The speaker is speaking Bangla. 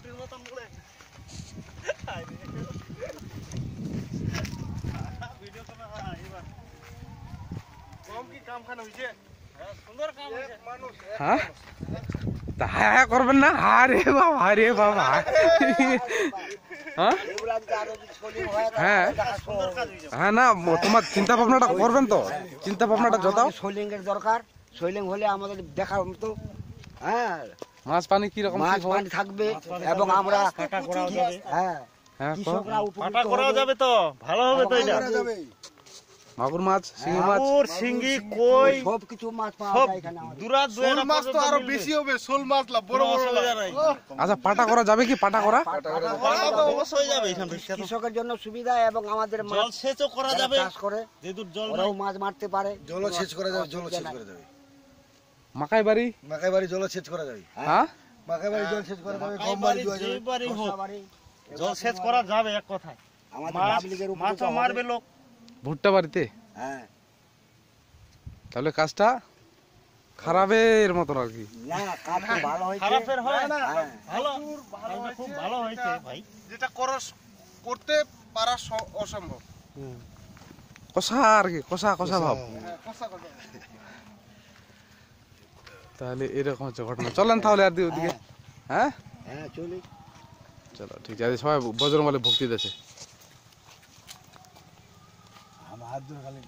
রুটির মতন বলে ভিডিও ক্যামেরা এবার কম কি কাম খানা হইছে সুন্দর কাম হইছে মানুষ হ্যাঁ তা হ্যাঁ করবেন না আরে বাবা হ্যাঁ হ্যাঁ হ্যাঁ না তোমার চিন্তা ভাবনাটা করবেন তো চিন্তা ভাবনাটা যতাও সোলিংয়ের দরকার সোলিং হলে আমাদের দেখার মতো হ্যাঁ মাছ পানি কি রকম মাছ পানি থাকবে এবং আমরা হ্যাঁ হ্যাঁ কৃষকরা পাটা করা যাবে তো ভালো হবে তো এটা মাগুর মাছ শিঙি মাছ মাগুর শিঙ্গি কই সব কিছু মাছ পাওয়া সব যায় এখানে আমাদের দুরা দুরা মাছ তো আরো বেশি হবে, শোল মাছ লা বড় বড় নাই আচ্ছা পাটা করা যাবে কি পাটা করা অবশ্যই যাবে এখান থেকে কৃষকের জন্য সুবিধা এবং আমাদের জল সেচও করা যাবে চাষ করে যেহেতু জল ওরাও মাছ মারতে পারে জলসেচ করা যাবে, জলসেচ করা যাবে, মাকাই বাড়ি মাকাই বাড়ি জলসেচ করা যাবে, হ্যাঁ মাকাই বাড়ি জলসেচ করা যাবে, গম বাড়ি বাড়ি দেওয়া যাবে, বাড়ি হোক বাড়ি জল সেচ করা যাবে এক কথায় আমাদের মাছ পাবলিকের উপর মাছও মারবে লোক ভুট্টা বাড়িতে হ্যাঁ তাহলে কাজটা খারাপের মতন আর কি না কাজ খুব ভালো হয়েছে খারাপের হয় না হ্যাঁ। ভালো কাজটা খুব ভালো হয়েছে ভাই যেটা করতে পারা অসম্ভব। কষা আর কি কষা কষা ভাব তাহলে এরকম হচ্ছে ঘটনা চলেন তাহলে আর ওদিকে হ্যাঁ হ্যাঁ চলি চলো ঠিক আছে সবাই বজরংবলী ভক্তি দিয়েছে আমার হাত ধরে খালি